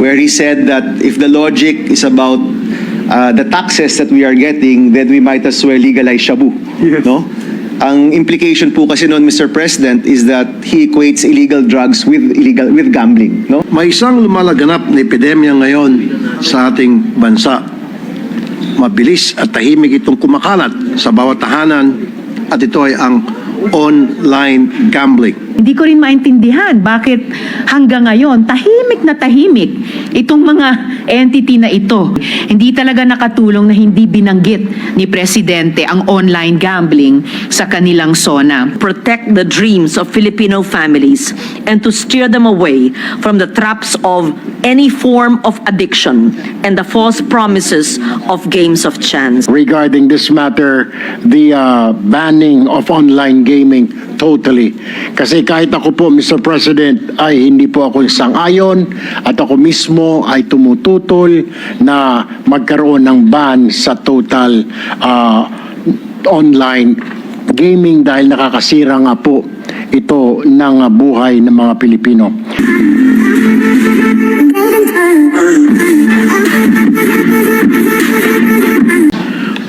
where he said that if the logic is about the taxes that we are getting, then we might as well legalize shabu. Yes. No? Ang implication po kasi noon, Mr. President, is that he equates illegal drugs with gambling. No? May isang lumalaganap na epidemya ngayon sa ating bansa. Mabilis at tahimik itong kumakalat sa bawat tahanan at ito ay ang online gambling. Hindi ko rin maintindihan bakit hanggang ngayon tahimik na tahimik itong mga entity na ito. Hindi talaga nakatulong na hindi binanggit ni Presidente ang online gambling sa kanilang SONA. Protect the dreams of Filipino families and to steer them away from the traps of any form of addiction and the false promises of games of chance. Regarding this matter, the banning of online gaming totally. Kasi kahit ako po, Mr. President, ay hindi po ako sang-ayon at ako mismo ay tumututol na magkaroon ng ban sa total online gaming dahil nakakasira nga po ito ng buhay ng mga Pilipino.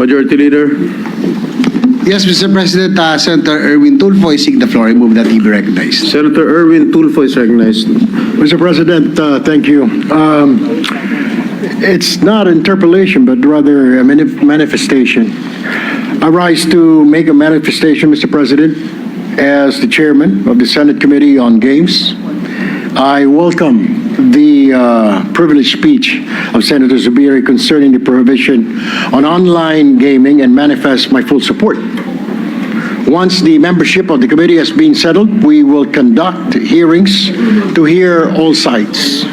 Majority Leader. Yes, Mr. President, Senator Erwin Tulfo is seeking the floor. I move that he be recognized. Senator Erwin Tulfo is recognized. Mr. President, thank you. It's not interpellation, but rather a manifestation. I rise to make a manifestation, Mr. President, as the chairman of the Senate Committee on Games. I welcome the privileged speech of Senator Zubiri concerning the prohibition on online gaming and manifest my full support. Once the membership of the committee has been settled, we will conduct hearings to hear all sides.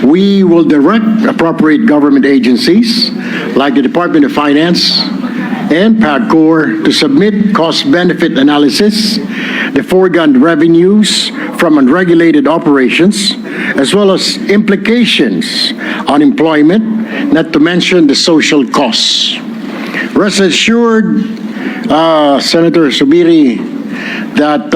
We will direct appropriate government agencies like the Department of Finance and PAGCOR to submit cost-benefit analysis, the foregone revenues from unregulated operations, as well as implications on employment, not to mention the social costs. Rest assured, Senator Zubiri, that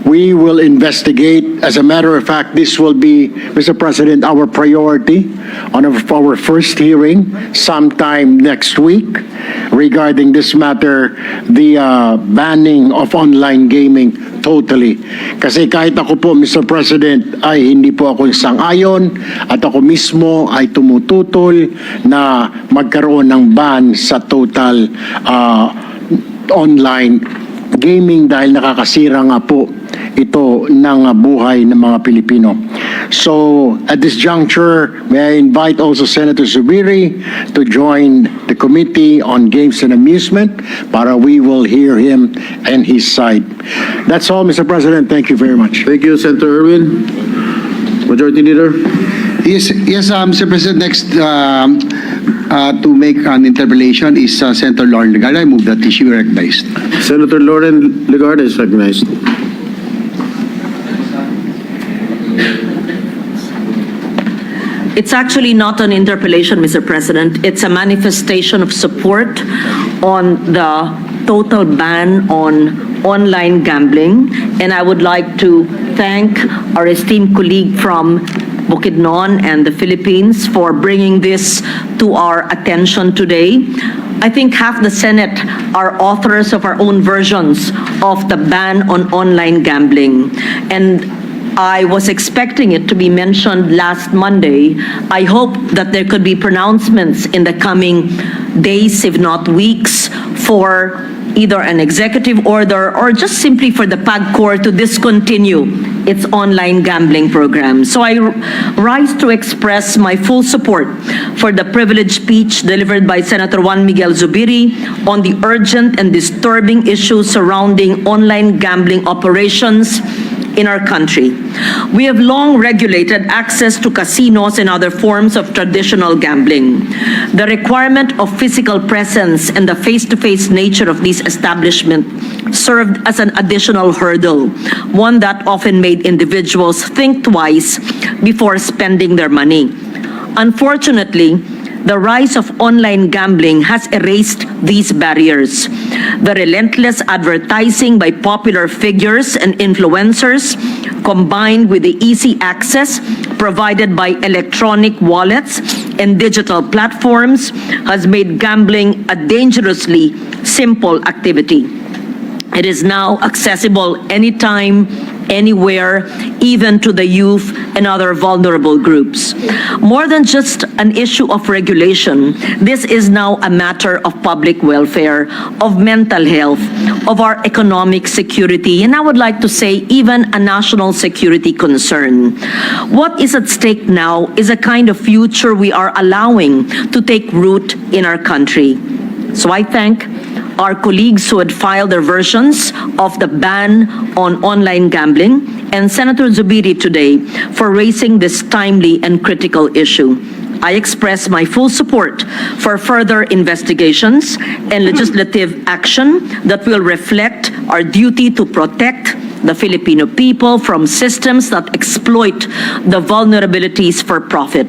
we will investigate. As a matter of fact, this will be, Mr. President, our priority on our first hearing sometime next week regarding this matter, the banning of online gaming totally. Kasi kahit ako po, Mr. President, ay hindi po ako sang-ayon at ako mismo ay tumututol na magkaroon ng ban sa total online gaming dahil nakakasira nga po ito ng buhay ng mga Pilipino. So, at this juncture, may I invite also Senator Zubiri to join the Committee on Games and Amusement para we will hear him and his side. That's all, Mr. President. Thank you very much. Thank you, Senator Erwin. Majority Leader. Yes, Mr. President, next to make an interpellation is Senator Lauren Legarda. I move that she be recognized. Senator Lauren Legarda is recognized. It's actually not an interpellation, Mr. President. It's a manifestation of support on the total ban on online gambling. And I would like to thank our esteemed colleague from Bukidnon and the Philippines for bringing this to our attention today. I think half the Senate are authors of our own versions of the ban on online gambling. And I was expecting it to be mentioned last Monday. I hope that there could be pronouncements in the coming days, if not weeks, for either an executive order or just simply for the PAGCOR to discontinue its online gambling program. So I rise to express my full support for the privileged speech delivered by Senator Juan Miguel Zubiri on the urgent and disturbing issues surrounding online gambling operations in our country. We have long regulated access to casinos and other forms of traditional gambling. The requirement of physical presence and the face-to-face nature of these establishments served as an additional hurdle, one that often made individuals think twice before spending their money. Unfortunately, the rise of online gambling has erased these barriers. The relentless advertising by popular figures and influencers combined with the easy access provided by electronic wallets and digital platforms, has made gambling a dangerously simple activity. It is now accessible anytime, anywhere, even to the youth and other vulnerable groups. More than just an issue of regulation, this is now a matter of public welfare, of mental health, of our economic security, and I would like to say even a national security concern. What is at stake now is a kind of future we are allowing to take root in our country. So I thank our colleagues who had filed their versions of the ban on online gambling and Senator Zubiri today for raising this timely and critical issue. I express my full support for further investigations and legislative action that will reflect our duty to protect the Filipino people from systems that exploit the vulnerabilities for profit.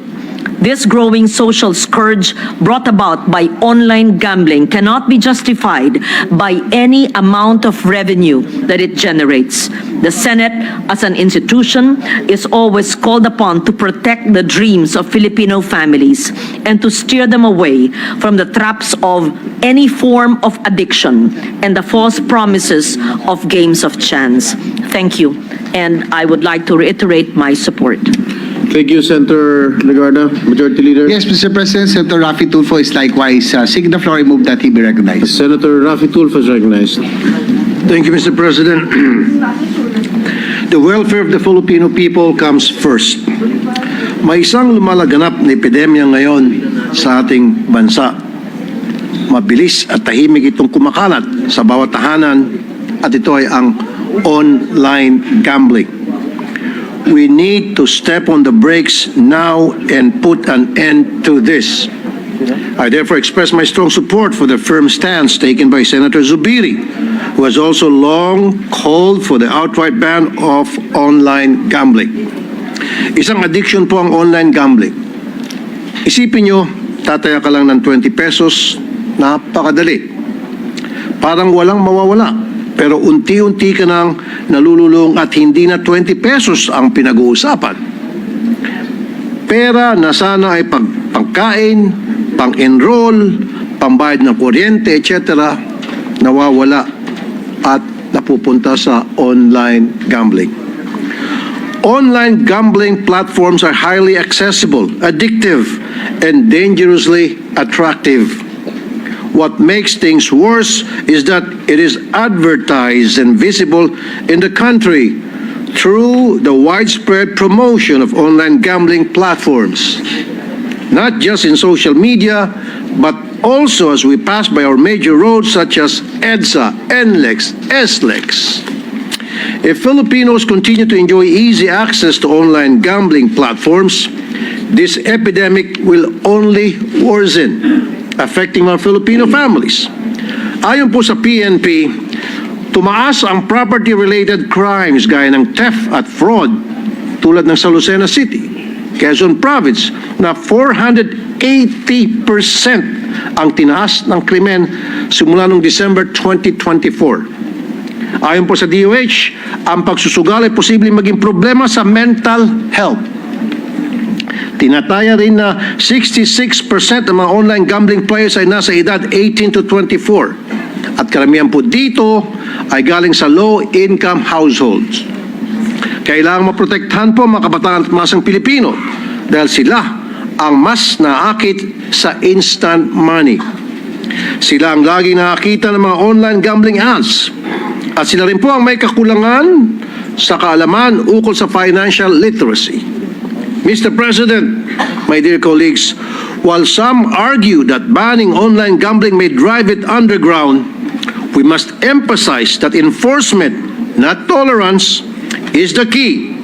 This growing social scourge brought about by online gambling cannot be justified by any amount of revenue that it generates. The Senate, as an institution, is always called upon to protect the dreams of Filipino families and to steer them away from the traps of any form of addiction and the false promises of games of chance. Thank you, and I would like to reiterate my support. Thank you, Senator Legarda. Majority Leader. Yes, Mr. President, Senator Rafi Tulfo is likewise seeking the floor. I move that he be recognized. Senator Rafi Tulfo is recognized. Thank you, Mr. President. The welfare of the Filipino people comes first. May isang lumalaganap na epidemya ngayon sa ating bansa. Mabilis at tahimik itong kumakalat sa bawat tahanan at ito ay ang online gambling. We need to step on the brakes now and put an end to this. I therefore express my strong support for the firm stance taken by Senator Zubiri, who has also long called for the outright ban of online gambling. Isang addiction po ang online gambling. Isipin nyo, tataya ka lang ng 20 pesos, napakadali. Parang walang mawawala. Pero unti-unti ka nang nalululong at hindi na 20 pesos ang pinag-uusapan. Pera na sana ay pagkain, pang-enroll, pambayad ng kuryente, etc. nawawala at napupunta sa online gambling. Online gambling platforms are highly accessible, addictive, and dangerously attractive. What makes things worse is that it is advertised and visible in the country through the widespread promotion of online gambling platforms, not just in social media, but also as we pass by our major roads such as EDSA, NLEX, SLEX. If Filipinos continue to enjoy easy access to online gambling platforms, this epidemic will only worsen, affecting our Filipino families. Ayon po sa PNP, tumaas ang property-related crimes gaya ng theft at fraud tulad ng sa Lucena City, Quezon Province na 480% ang tinaas ng krimen simula noong December 2024. Ayon po sa DOH, ang pagsusugal ay posibleng maging problema sa mental health. Tinataya rin na 66% ng mga online gambling players ay nasa edad 18 to 24. At karamihan po dito ay galing sa low-income households. Kailangang maprotektahan po mga kabataan at masang Pilipino dahil sila ang mas naakit sa instant money. Sila ang laging nakakita ng mga online gambling ads. At sila rin po ang may kakulangan sa kaalaman ukol sa financial literacy. Mr. President, my dear colleagues, while some argue that banning online gambling may drive it underground, we must emphasize that enforcement, not tolerance, is the key.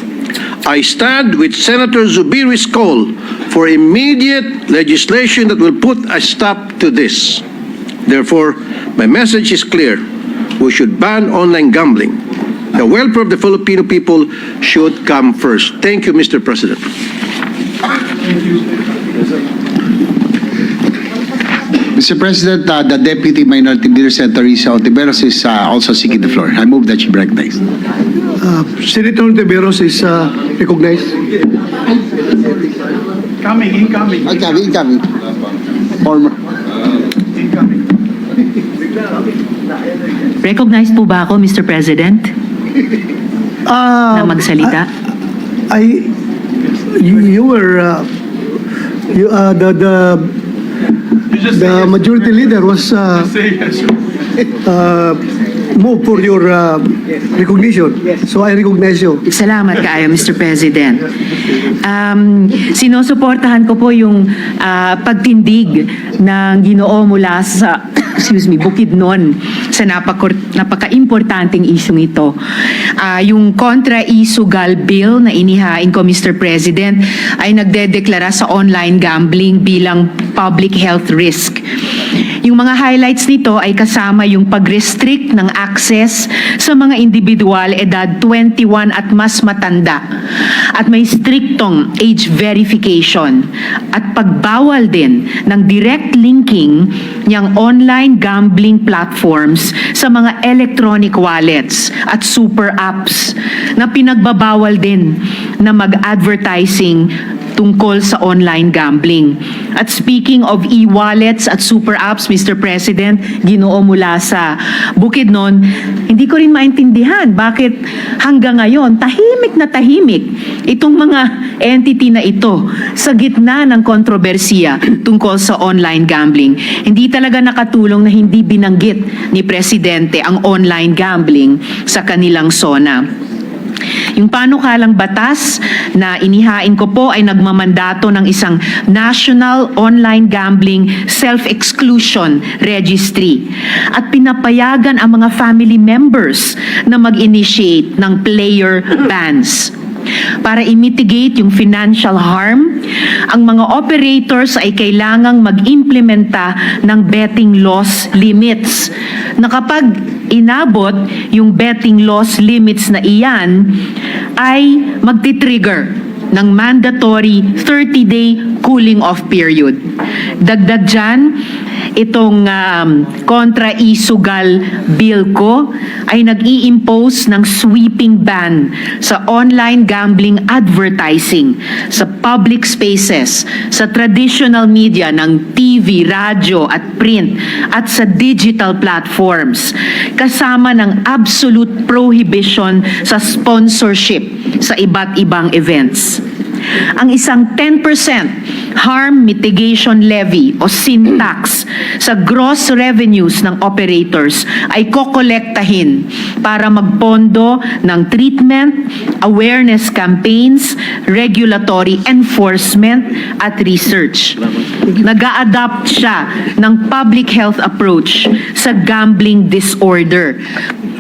I stand with Senator Zubiri's call for immediate legislation that will put a stop to this. Therefore, my message is clear. We should ban online gambling. The welfare of the Filipino people should come first. Thank you, Mr. President. Mr. President, the Deputy Minority Leader, Senator Risa Ontiveros, is also seeking the floor. I move that she be recognized. Senator Tiveros is recognized. Incoming. Former. Recognized po ba ako, Mr. President, na magsalita? You were the majority leader was moved for your recognition. So I recognize you. Salamat kaayo, Mr. President. Sinusuportahan ko po yung pagtindig ng Ginoo mula sa Bukidnon sa napaka-importanting isyung ito. Yung kontra-isugal bill na inihain ko, Mr. President, ay nagdedeklara sa online gambling bilang public health risk. Yung mga highlights nito ay kasama yung pag-restrict ng access sa mga individual edad 21 at mas matanda at may striktong age verification at pagbawal din ng direct linking niyang online gambling platforms sa mga electronic wallets at super apps na pinagbabawal din na mag-advertising tungkol sa online gambling. At speaking of e-wallets at super apps, Mr. President, Ginoo mula sa Bukidnon, hindi ko rin maintindihan bakit hanggang ngayon tahimik na tahimik itong mga entity na ito sa gitna ng kontrobersiya tungkol sa online gambling. Hindi talaga nakatulong na hindi binanggit ni Presidente ang online gambling sa kanilang SONA. Yung panukalang batas na inihain ko po ay nagmamandato ng isang National Online Gambling Self-Exclusion Registry at pinapayagan ang mga family members na mag-initiate ng player bans. Para i-mitigate yung financial harm, ang mga operators ay kailangang mag-implementa ng betting loss limits na kapag inabot yung betting loss limits na iyan, ay magti-trigger ng mandatory 30-day cooling off period. Dagdag dyan, itong kontra-isugal bill ko ay nag-i-impose ng sweeping ban sa online gambling advertising sa public spaces, sa traditional media ng TV, radyo at print at sa digital platforms, kasama ng absolute prohibition sa sponsorship sa iba't ibang events. Ang isang 10% harm mitigation levy o sin tax sa gross revenues ng operators ay kokolektahin para magpondo ng treatment, awareness campaigns, regulatory enforcement at research. Nag-a-adapt siya ng public health approach sa gambling disorder.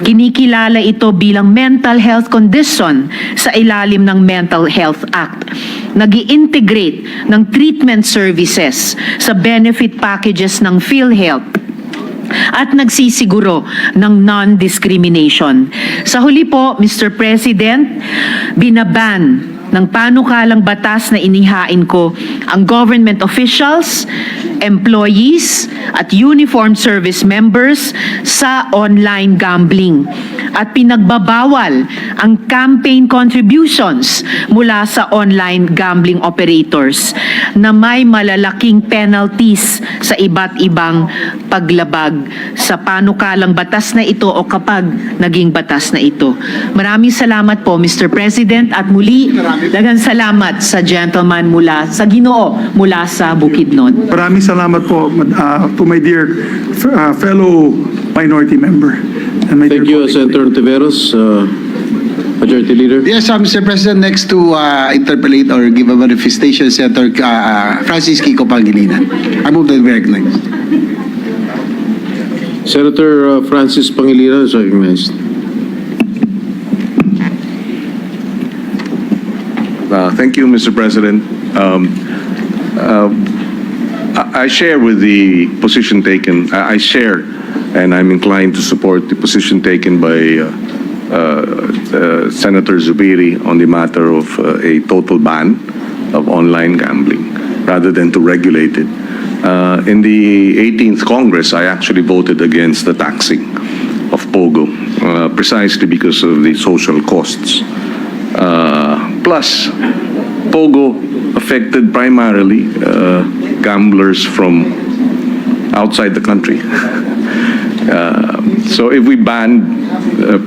Kinikilala ito bilang mental health condition sa ilalim ng Mental Health Act. Nag-i-integrate ng treatment services sa benefit packages ng PhilHealth at nagsisiguro ng non-discrimination. Sa huli po, Mr. President, binaban ng panukalang batas na inihain ko ang government officials, employees at uniformed service members sa online gambling at pinagbabawal ang campaign contributions mula sa online gambling operators na may malalaking penalties sa iba't ibang paglabag sa panukalang batas na ito o kapag naging batas na ito. Maraming salamat po, Mr. President, at muli daghang salamat sa gentleman mula sa Ginoo mula sa Bukidnon. Maraming salamat po to my dear fellow minority member. And my Thank dear you, Senator Tiveros. Majority Leader. Yes, Mr. President, next to interpolate or give a manifestation, Senator Francis Kiko Pangilinan. I move that we recognize. Senator Francis Pangilinan is recognized. Thank you, Mr. President. I share with the position taken. I share, and I'm inclined to support the position taken by Senator Zubiri on the matter of a total ban of online gambling rather than to regulate it. In the 18th Congress, I actually voted against the taxing of Pogo, precisely because of the social costs. Plus, Pogo affected primarily gamblers from outside the country. So if we ban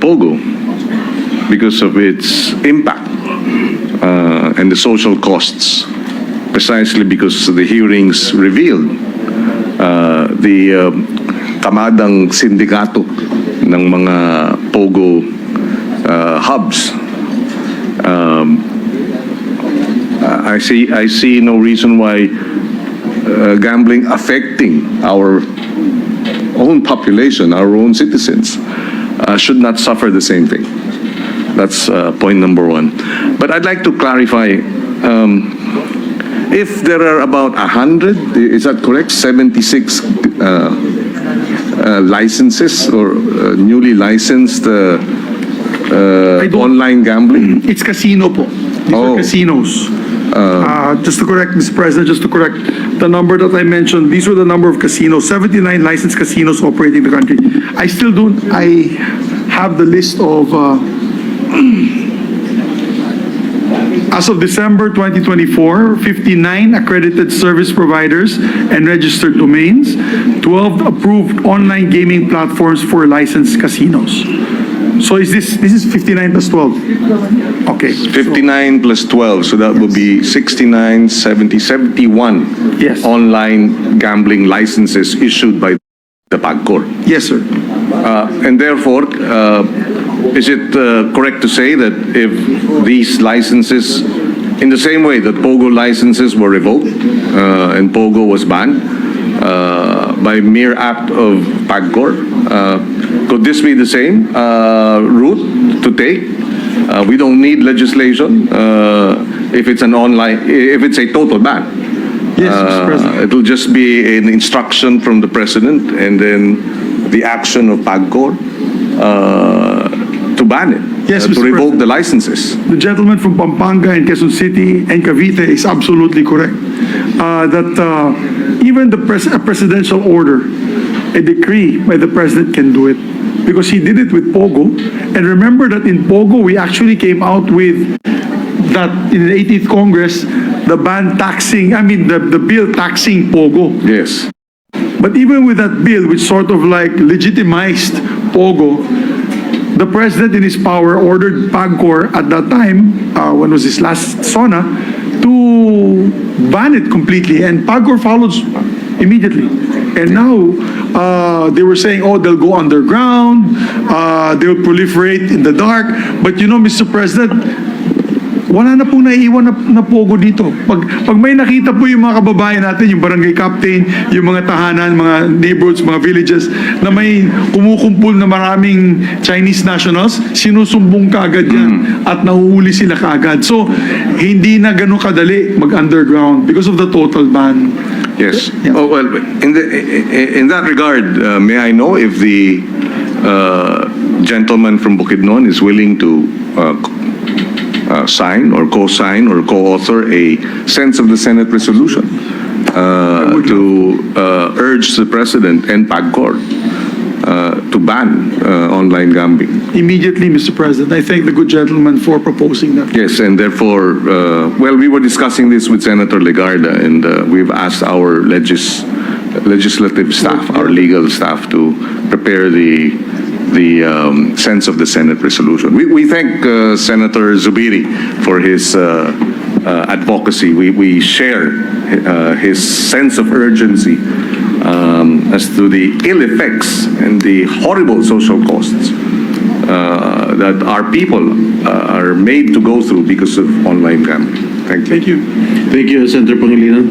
Pogo because of its impact and the social costs, precisely because the hearings revealed the kamadang sindikato ng mga Pogo hubs. I see no reason why gambling affecting our own population, our own citizens, should not suffer the same thing. That's point number one. But I'd like to clarify, if there are about 100, is that correct? 76 licenses or newly licensed online gambling? It's casino po. These are Oh. casinos. Just to correct, Mr. President, just to correct the number that I mentioned, these were the number of casinos, 79 licensed casinos operating the country. I have the list of, as of December 2024, 59 accredited service providers and registered domains, 12 approved online gaming platforms for licensed casinos. So is this is 59 plus 12? Okay. 59 plus 12, so that would be 69, 70, 71 Yes. online gambling licenses issued by the PAGCOR. Yes, sir. And therefore, is it correct to say that if these licenses, in the same way that Pogo licenses were revoked and Pogo was banned by mere act of PAGCOR, could this be the same route to take? We don't need legislation if it's an online, if it's a total ban. Yes, Mr. President. It'll just be an instruction from the president and then the action of PAGCOR to ban it, Yes, to Mr. revoke President. the licenses. The gentleman from Pampanga and Quezon City and Cavite is absolutely correct. That even a presidential order, a decree by the president can do it. Because he did it with Pogo. And remember that in Pogo, we actually came out with that in the 18th Congress, the bill taxing Pogo. Yes. But even with that bill, which sort of like legitimized Pogo, the president in his power ordered PAGCOR at that time, when was his last SONA, to ban it completely. And PAGCOR followed immediately. And now they were saying, oh, they'll go underground, they'll proliferate in the dark. But you know, Mr. President, wala na pong naiiwan na Pogo dito. Pag may nakita po yung mga kababayan natin, yung barangay captain, yung mga tahanan, mga neighborhoods, mga villages, na may kumukumpul na maraming Chinese nationals, sinusumbong kaagad yan at nahuhuli sila kaagad. So, hindi na ganun kadali mag-underground because of the total ban. Yes. Yeah. Oh, well, in that regard, may I know if the gentleman from Bukidnon is willing to sign or co-sign or co-author a sense of the Senate resolution to urge the President and PAGCOR to ban online gambling. Immediately, Mr. President. I thank the good gentleman for proposing that. Yes, and therefore, well, we were discussing this with Senator Legarda, and we've asked our legislative staff, our legal staff, to prepare the sense of the Senate resolution. We thank Senator Zubiri for his advocacy. We share his sense of urgency as to the ill effects and the horrible social costs that our people are made to go through because of online gambling. Thank you. Thank you. Thank you, Senator Pangilinan.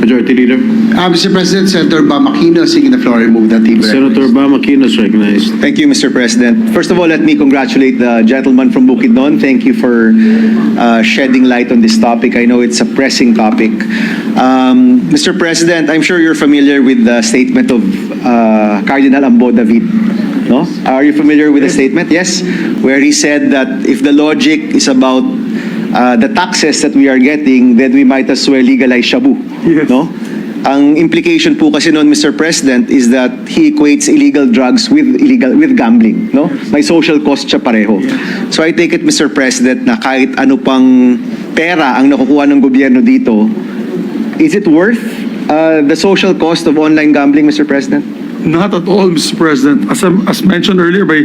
Majority Leader. Mr. President, Senator Bamakino seeking the floor, remove that team. Senator Bam Aquino is recognized. Thank you, Mr. President. First of all, let me congratulate the gentleman from Bukidnon. Thank you for shedding light on this topic. I know it's a pressing topic. Mr. President, I'm sure you're familiar with the statement of Cardinal Ambo David. No? Are you familiar with the statement? Yes? Where he said that if the logic is about the taxes that we are getting, then we might as well legalize shabu. Yes. No? Ang implication po kasi noon, Mr. President, is that he equates illegal drugs with gambling, no? May social cost siya pareho. So I take it, Mr. President, na kahit ano pang pera ang nakukuha ng gobyerno dito, is it worth the social cost of online gambling, Mr. President? Not at all, Mr. President. As mentioned earlier by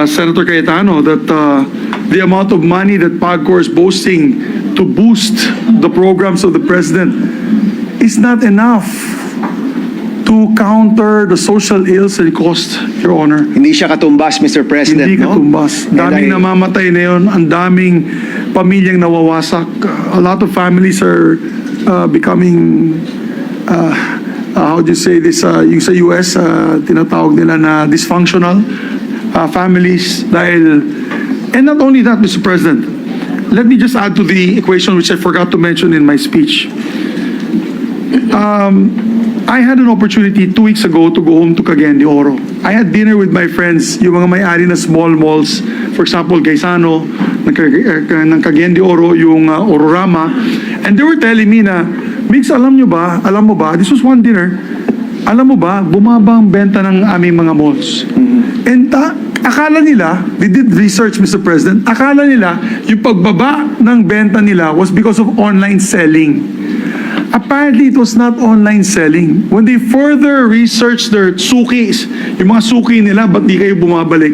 Senator Cayetano, that the amount of money that PAGCOR is boasting to boost the programs of the President is not enough to counter the social ills and costs, Your Honor. Hindi siya katumbas, Mr. President, Hindi no? katumbas. Daming And I- namamatay na yun. Ang daming pamilyang nawawasak. A lot of families are becoming, how do you say this, yung sa US, tinatawag nila na dysfunctional families dahil, and not only that, Mr. President, let me just add to the equation which I forgot to mention in my speech. I had an opportunity 2 weeks ago to go home to Cagayan de Oro. I had dinner with my friends, yung mga may-ari na small malls, for example, Gaisano, ng Cagayan de Oro, yung Ororama, and they were telling me na, Mix, alam mo ba, this was one dinner, alam mo ba, bumaba ang benta ng aming mga malls. And akala nila, they did research, Mr. President, akala nila, yung pagbaba ng benta nila was because of online selling. Apparently, it was not online selling. When they further researched their sukis, yung mga suki nila, ba't di kayo bumabalik?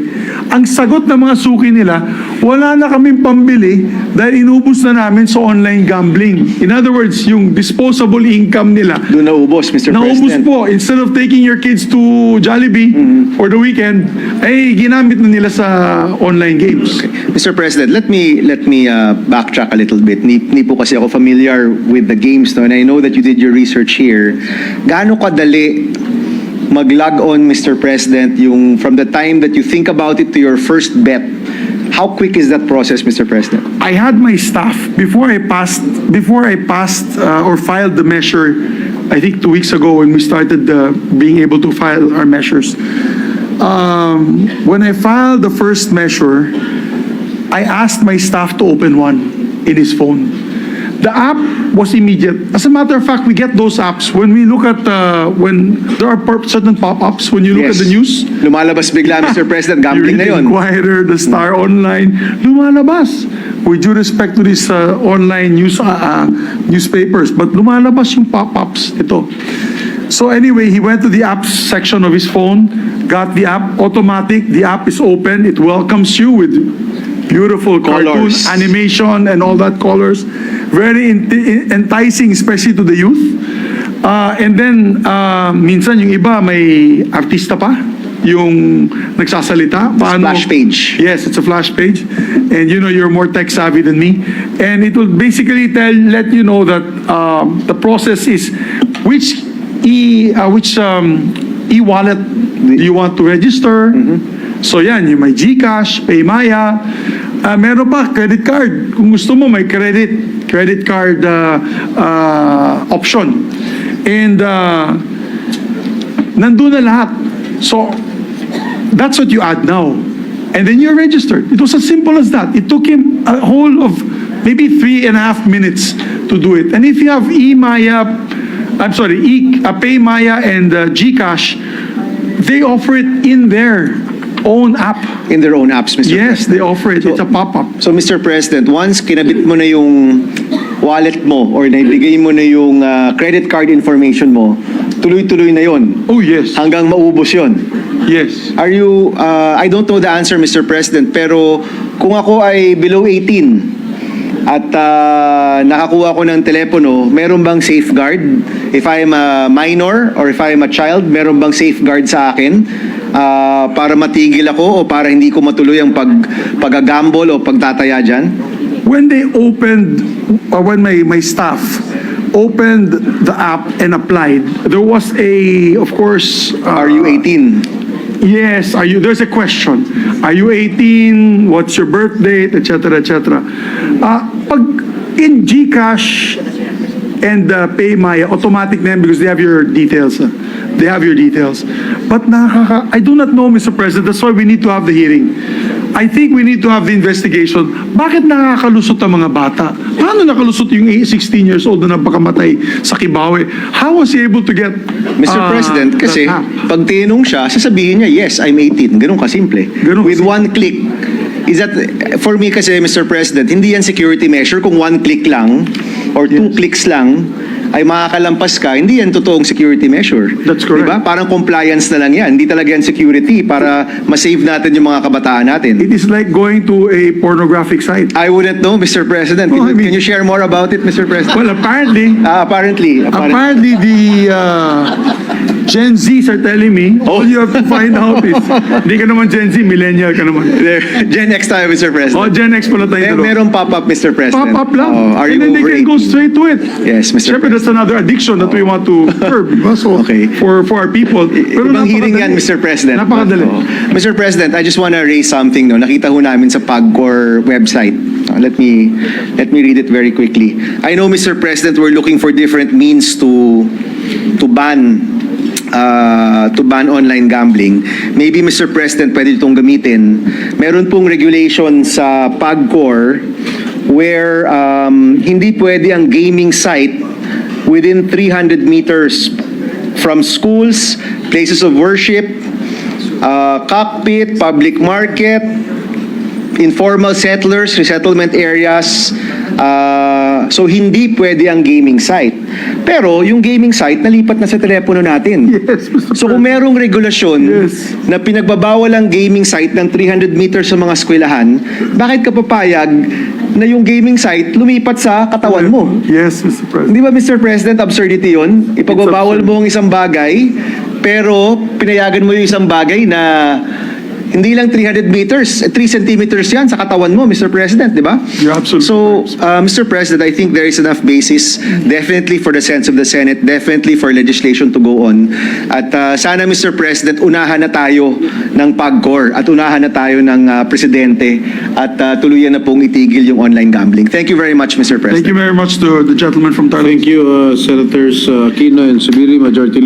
Ang sagot ng mga suki nila, wala na kaming pambili dahil inubos na namin sa online gambling. In other words, yung disposable income nila, Doon naubos, Mr. naubos President. po. Instead of taking your kids to Jollibee for the weekend, ay ginamit na nila sa online games. Mr. President, let me backtrack a little bit. Hindi po kasi ako familiar with the games, no? And I know that you did your research here. Gaano kadali mag-log on, Mr. President, yung from the time that you think about it to your first bet? How quick is that process, Mr. President? I had my staff before I passed or filed the measure. I think 2 weeks ago when we started being able to file our measures. When I filed the first measure, I asked my staff to open one in his phone. The app was immediate. As a matter of fact, we get those apps when we look at when there are certain pop-ups when you look at the news. Lumalabas bigla, Mr. President, gambling na You read yun. the Inquirer, the Star Online, lumalabas. With due respect to these online newspapers, but lumalabas yung pop-ups ito. So anyway, he went to the apps section of his phone, got the app, automatic, the app is open, it welcomes you with beautiful cartoon, Colors. animation, and all that colors. Very enticing, especially to the youth. And then, minsan yung iba may artista pa, yung nagsasalita. Splash page. Yes, it's a flash page. And you know, you're more tech savvy than me. And it will basically let you know that the process is which e-wallet do you want to register. So yan, yung may GCash, Paymaya, meron pa credit card. Kung gusto mo, may credit card option. And nandun na lahat. So that's what you add now. And then you're registered. It was as simple as that. It took him a whole of maybe 3.5 minutes to do it. And if you have Paymaya and GCash, they offer it in their own app. In their own apps, Mr. Yes, President. they offer it. It's a pop-up. So, Mr. President, once kinabit mo na yung wallet mo or naibigay mo na yung credit card information mo, tuloy-tuloy na yon Oh, yes. hanggang maubos yon. Yes. Are you, I don't know the answer, Mr. President, pero kung ako ay below 18 at nakakuha ko ng telepono, meron bang safeguard? If I am a minor or if I am a child, meron bang safeguard sa akin para matigil ako o para hindi ko matuloy ang pag-gamble o pagtataya dyan? When they opened, or when my staff opened the app and applied, there was of course... Are you 18? Yes, there's a question. Are you 18? What's your birth date? Etc. etc. Pag in GCash and Paymaya, automatic na yan because they have your details. They have your details. But I do not know, Mr. President. That's why we need to have the hearing. I think we need to have the investigation. Bakit nakakalusot ang mga bata? Paano nakalusot yung 16 years old na napakamatay sa Kibawe? How was he able to get... Mr. President, kasi pag tinong siya, sasabihin niya, yes, I'm 18. Ganun kasimple. Ganun With kasimple. one click. Is that, for me kasi, Mr. President, hindi yan security measure kung one click lang or two clicks lang ay makakalampas ka, hindi yan totoong security measure. That's correct. Diba? Parang compliance na lang yan. Hindi talaga yan security para ma-save natin yung mga kabataan natin. It is like going to a pornographic site. I wouldn't know, Mr. President. No, I mean- Can you share more about it, Mr. President? Well, apparently, Apparently. the Gen Zs are telling me, all you have to find out is, hindi ka naman Gen Z, millennial ka naman. Gen X tayo, Mr. President. Oh, Gen X pala tayo. Merong pop-up, Mr. President. Pop-up lang. Oh, are you And then they over can go 18? straight to it. Yes, Mr. Siyempre, that's another addiction that we want to curb. Diba? So, Okay. for our people. Pero Ibang hearing yan, napakadali. Mr. President. Napakadali. Oh. Mr. President, I just want to raise something. No? Nakita ho namin sa PAGCOR website. Let me read it very quickly. I know, Mr. President, we're looking for different means to ban online gambling. Maybe, Mr. President, pwede itong gamitin. Meron pong regulation sa PAGCOR where hindi pwede ang gaming site within 300 meters from schools, places of worship, cockpit, public market, informal settlers, resettlement areas. So hindi pwede ang gaming site. Pero yung gaming site, nalipat na sa telepono natin. Yes, Mr. So kung merong regulasyon Yes. na pinagbabawal ang gaming site ng 300 meters sa mga eskwelahan, bakit ka papayag na yung gaming site lumipat sa katawan mo? Yes, Mr. President. Hindi ba, Mr. President, absurdity yun? Ipagbabawal mo ang isang bagay, pero pinayagan mo yung isang bagay na hindi lang 300 meters, 3 centimeters yan sa katawan mo, Mr. President, di ba? You're absolutely So, Mr. President, I think there is enough basis, definitely for the sense of the Senate, definitely for legislation to go on. At sana, Mr. President, unahan na tayo ng PAGCOR at unahan na tayo ng Presidente at tuluyan na pong itigil yung online gambling. Thank you very much, Mr. President. Thank you very much to the gentleman from Thailand. Thank you, Senators Aquino and Subiri, Majority